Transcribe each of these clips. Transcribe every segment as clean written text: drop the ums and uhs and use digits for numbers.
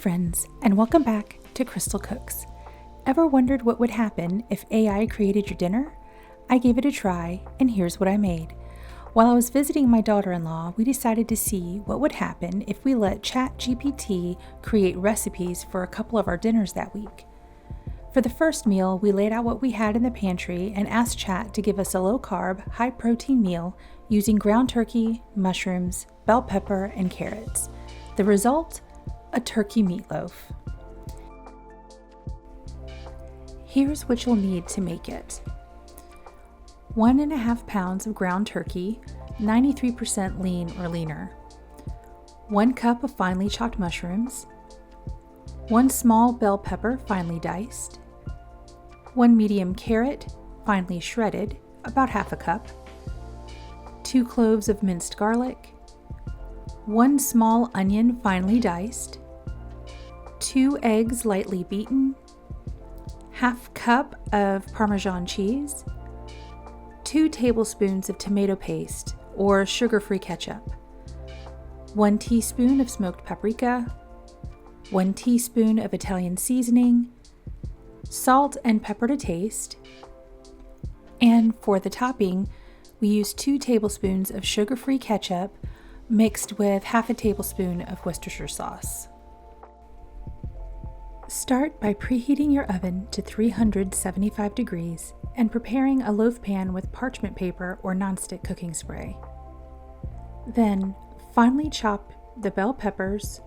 friends, and welcome back to Crystal Cooks. Ever wondered what would happen if AI created your dinner? I gave it a try, and here's what I made. While I was visiting my daughter-in-law, we decided to see what would happen if we let ChatGPT create recipes for a couple of our dinners that week. For the first meal, we laid out what we had in the pantry and asked Chat to give us a low-carb, high-protein meal using ground turkey, mushrooms, bell pepper, and carrots. The result? A turkey meatloaf. Here's what you'll need to make it. 1.5 pounds of ground turkey, 93% lean or leaner. 1 cup of finely chopped mushrooms. 1 small bell pepper finely diced. 1 medium carrot finely shredded, about half a cup. 2 cloves of minced garlic. 1 small onion finely diced. 2 eggs lightly beaten. Half cup of Parmesan cheese. 2 tablespoons of tomato paste or sugar-free ketchup. 1 teaspoon of smoked paprika. 1 teaspoon of Italian seasoning. Salt and pepper to taste. And for the topping, we use 2 tablespoons of sugar-free ketchup mixed with half a tablespoon of Worcestershire sauce. Start by preheating your oven to 375 degrees and preparing a loaf pan with parchment paper or nonstick cooking spray. Then, finely chop the bell peppers,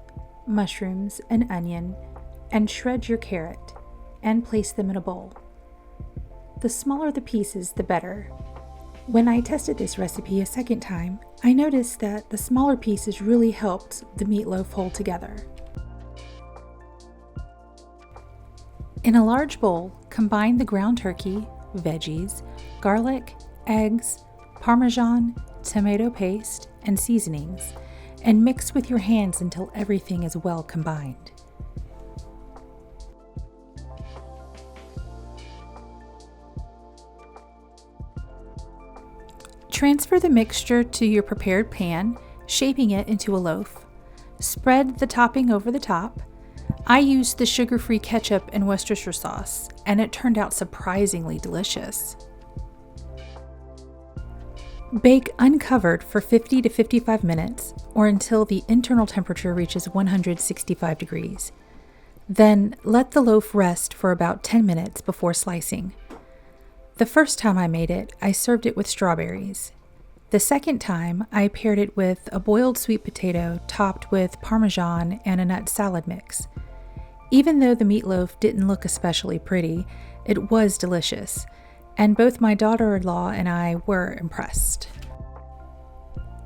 mushrooms, and onion, and shred your carrot, and place them in a bowl. The smaller the pieces, the better. When I tested this recipe a second time, I noticed that the smaller pieces really helped the meatloaf hold together. In a large bowl, combine the ground turkey, veggies, garlic, eggs, Parmesan, tomato paste, and seasonings, and mix with your hands until everything is well combined. Transfer the mixture to your prepared pan, shaping it into a loaf. Spread the topping over the top. I used the sugar-free ketchup and Worcestershire sauce, and it turned out surprisingly delicious. Bake uncovered for 50 to 55 minutes, or until the internal temperature reaches 165 degrees. Then let the loaf rest for about 10 minutes before slicing. The first time I made it, I served it with strawberries. The second time, I paired it with a boiled sweet potato topped with Parmesan and a nut salad mix. Even though the meatloaf didn't look especially pretty, it was delicious, and both my daughter-in-law and I were impressed.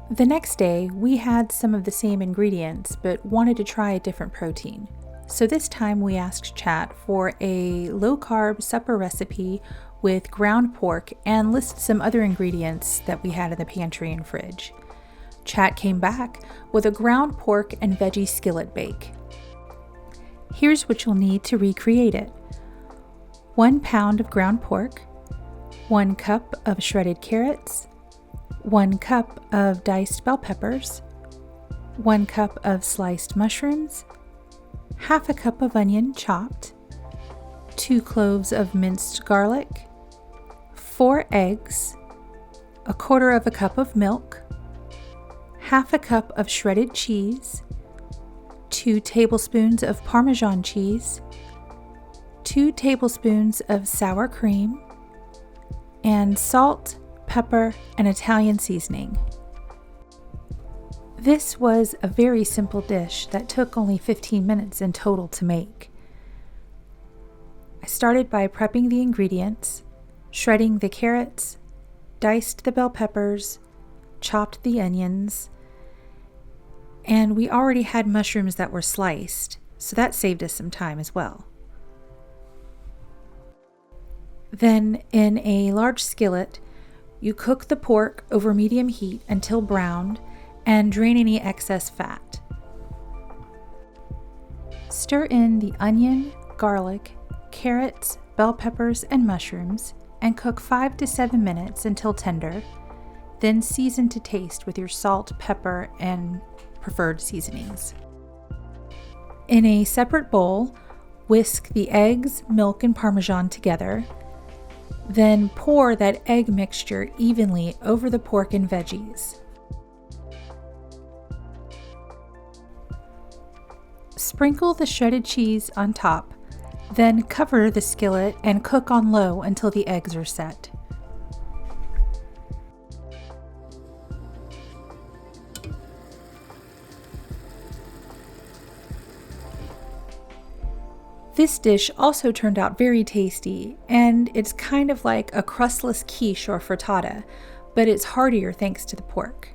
The next day, we had some of the same ingredients, but wanted to try a different protein. So this time we asked Chat for a low-carb supper recipe with ground pork and listed some other ingredients that we had in the pantry and fridge. Chat came back with a ground pork and veggie skillet bake. Here's what you'll need to recreate it. 1 pound of ground pork, 1 cup of shredded carrots, 1 cup of diced bell peppers, 1 cup of sliced mushrooms, half a cup of onion chopped, 2 cloves of minced garlic, 4 eggs, 1/4 cup of milk, half a cup of shredded cheese, 2 tablespoons of Parmesan cheese, 2 tablespoons of sour cream, and salt, pepper, and Italian seasoning. This was a very simple dish that took only 15 minutes in total to make. I started by prepping the ingredients, shredding the carrots, diced the bell peppers, chopped the onions, and we already had mushrooms that were sliced, so that saved us some time as well. Then, in a large skillet, you cook the pork over medium heat until browned and drain any excess fat. Stir in the onion, garlic, carrots, bell peppers, and mushrooms, and cook 5 to 7 minutes until tender. Then season to taste with your salt, pepper, and preferred seasonings. In a separate bowl, whisk the eggs, milk, and Parmesan together. Then pour that egg mixture evenly over the pork and veggies. Sprinkle the shredded cheese on top, then cover the skillet and cook on low until the eggs are set. This dish also turned out very tasty, and it's kind of like a crustless quiche or frittata, but it's heartier thanks to the pork.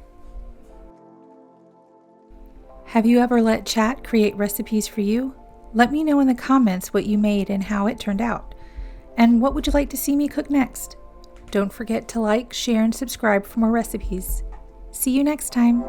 Have you ever let chat create recipes for you? Let me know in the comments what you made and how it turned out. And what would you like to see me cook next? Don't forget to like, share, and subscribe for more recipes. See you next time.